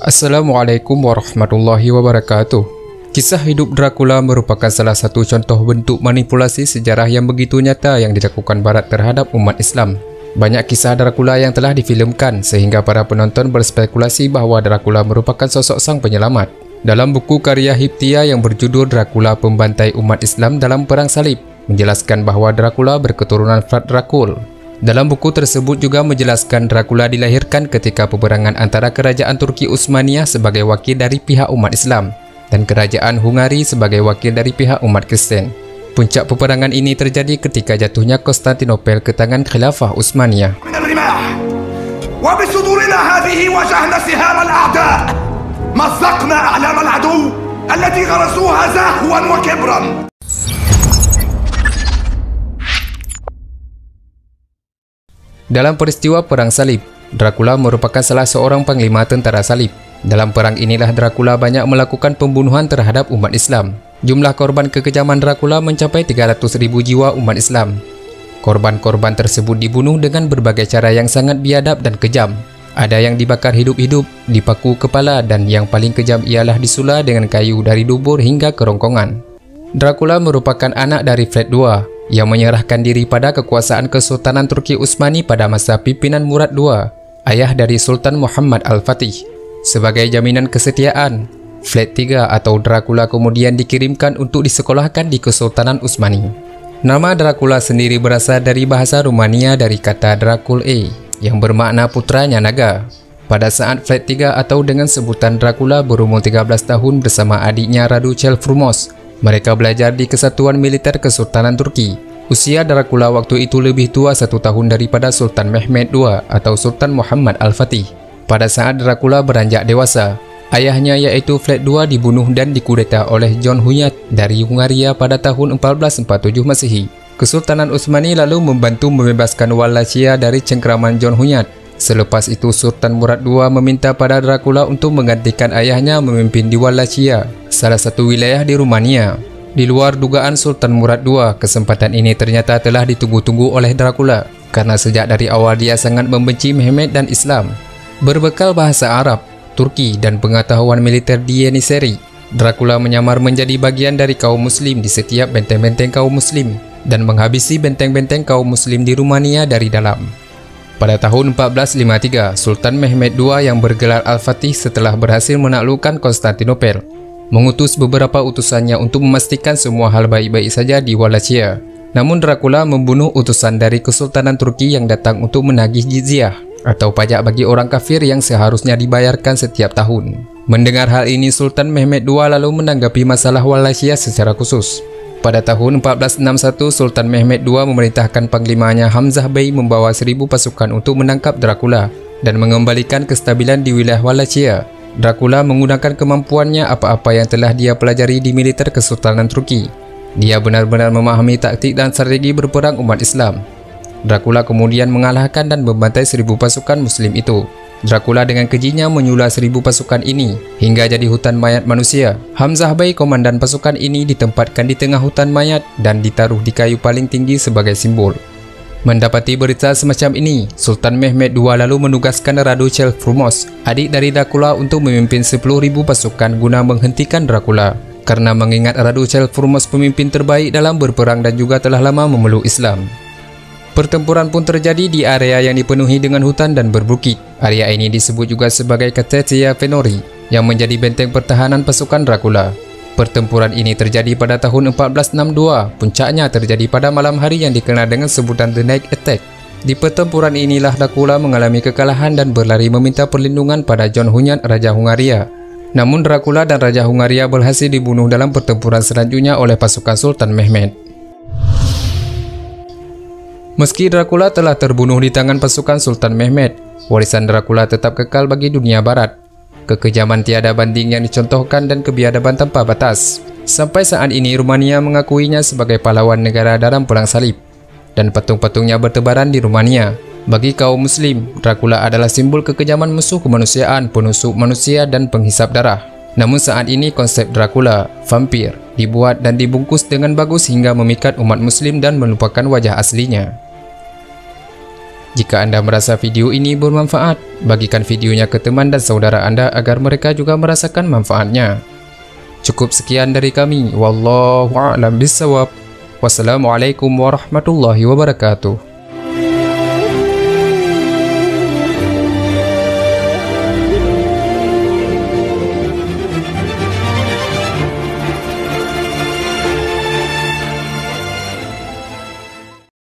Assalamualaikum warahmatullahi wabarakatuh. Kisah hidup Dracula merupakan salah satu contoh bentuk manipulasi sejarah yang begitu nyata yang dilakukan Barat terhadap umat Islam. Banyak kisah Dracula yang telah difilmkan sehingga para penonton berspekulasi bahawa Dracula merupakan sosok sang penyelamat. Dalam buku karya Hiptia yang berjudul Dracula Pembantai Umat Islam dalam Perang Salib, menjelaskan bahawa Dracula berketurunan Vlad Dracul. Dalam buku tersebut juga menjelaskan Dracula dilahirkan ketika peperangan antara kerajaan Turki Utsmaniyah sebagai wakil dari pihak umat Islam dan kerajaan Hungari sebagai wakil dari pihak umat Kristen. Puncak peperangan ini terjadi ketika jatuhnya Konstantinopel ke tangan Khilafah Utsmaniyah. Dalam peristiwa Perang Salib, Dracula merupakan salah seorang panglima tentara salib. Dalam perang inilah Dracula banyak melakukan pembunuhan terhadap umat Islam. Jumlah korban kekejaman Dracula mencapai 300.000 jiwa umat Islam. Korban-korban tersebut dibunuh dengan berbagai cara yang sangat biadab dan kejam. Ada yang dibakar hidup-hidup, dipaku kepala, dan yang paling kejam ialah disula dengan kayu dari dubur hingga kerongkongan. Dracula merupakan anak dari Vlad II yang menyerahkan diri pada kekuasaan Kesultanan Turki Utsmani pada masa pimpinan Murad II, ayah dari Sultan Muhammad Al-Fatih. Sebagai jaminan kesetiaan, Vlad III atau Dracula kemudian dikirimkan untuk disekolahkan di Kesultanan Utsmani. Nama Dracula sendiri berasal dari bahasa Rumania dari kata Draculae yang bermakna putranya naga. Pada saat Vlad III atau dengan sebutan Dracula berumur 13 tahun bersama adiknya Radu Frumos, mereka belajar di Kesatuan Militer Kesultanan Turki. Usia Dracula waktu itu lebih tua 1 tahun daripada Sultan Mehmed II atau Sultan Muhammad Al-Fatih. Pada saat Dracula beranjak dewasa, ayahnya yaitu Vlad II dibunuh dan dikudeta oleh John Hunyad dari Hungaria pada tahun 1447 Masehi. Kesultanan Utsmani lalu membantu membebaskan Wallachia dari cengkraman John Hunyad. Selepas itu Sultan Murad II meminta pada Dracula untuk menggantikan ayahnya memimpin di Wallachia, salah satu wilayah di Rumania. Di luar dugaan Sultan Murad II, kesempatan ini ternyata telah ditunggu-tunggu oleh Dracula karena sejak dari awal dia sangat membenci Mehmed dan Islam. Berbekal bahasa Arab, Turki dan pengetahuan militer di Yeniseri, Dracula menyamar menjadi bagian dari kaum muslim di setiap benteng-benteng kaum muslim dan menghabisi benteng-benteng kaum muslim di Rumania dari dalam. Pada tahun 1453, Sultan Mehmed II yang bergelar Al-Fatih setelah berhasil menaklukkan Konstantinopel, mengutus beberapa utusannya untuk memastikan semua hal baik-baik saja di Wallachia. Namun Dracula membunuh utusan dari Kesultanan Turki yang datang untuk menagih jizyah atau pajak bagi orang kafir yang seharusnya dibayarkan setiap tahun. Mendengar hal ini, Sultan Mehmed II lalu menanggapi masalah Wallachia secara khusus. Pada tahun 1461, Sultan Mehmed II memerintahkan panglimanya Hamzah Bey membawa 1000 pasukan untuk menangkap Dracula dan mengembalikan kestabilan di wilayah Wallachia. Dracula menggunakan kemampuannya apa-apa yang telah dia pelajari di militer Kesultanan Turki. Dia benar-benar memahami taktik dan strategi berperang umat Islam. Dracula kemudian mengalahkan dan membantai 1000 pasukan muslim itu. Dracula dengan kejinya menyulah 1000 pasukan ini hingga jadi hutan mayat manusia. Hamzah Bey, komandan pasukan ini, ditempatkan di tengah hutan mayat dan ditaruh di kayu paling tinggi sebagai simbol. Mendapati berita semacam ini, Sultan Mehmed II lalu menugaskan Radu Frumos, adik dari Dracula, untuk memimpin 10.000 pasukan guna menghentikan Dracula. Karena mengingat Radu Frumos pemimpin terbaik dalam berperang dan juga telah lama memeluk Islam. Pertempuran pun terjadi di area yang dipenuhi dengan hutan dan berbukit. Area ini disebut juga sebagai Catetia Fenori yang menjadi benteng pertahanan pasukan Dracula. Pertempuran ini terjadi pada tahun 1462. Puncaknya terjadi pada malam hari yang dikenal dengan sebutan The Night Attack. Di pertempuran inilah Dracula mengalami kekalahan dan berlari meminta perlindungan pada John Hunyad, Raja Hungaria. Namun Dracula dan Raja Hungaria berhasil dibunuh dalam pertempuran selanjutnya oleh pasukan Sultan Mehmed. Meski Dracula telah terbunuh di tangan pasukan Sultan Mehmed, warisan Dracula tetap kekal bagi dunia barat. Kekejaman tiada banding yang dicontohkan dan kebiadaban tanpa batas. Sampai saat ini Rumania mengakuinya sebagai pahlawan negara dalam Perang Salib, dan patung-patungnya bertebaran di Rumania. Bagi kaum muslim, Dracula adalah simbol kekejaman musuh kemanusiaan, penusuk manusia dan penghisap darah. Namun saat ini konsep Dracula, vampir, dibuat dan dibungkus dengan bagus hingga memikat umat muslim dan melupakan wajah aslinya. Jika Anda merasa video ini bermanfaat, bagikan videonya ke teman dan saudara Anda agar mereka juga merasakan manfaatnya. Cukup sekian dari kami. Wallahu a'lam bishawab. Wassalamualaikum warahmatullahi wabarakatuh.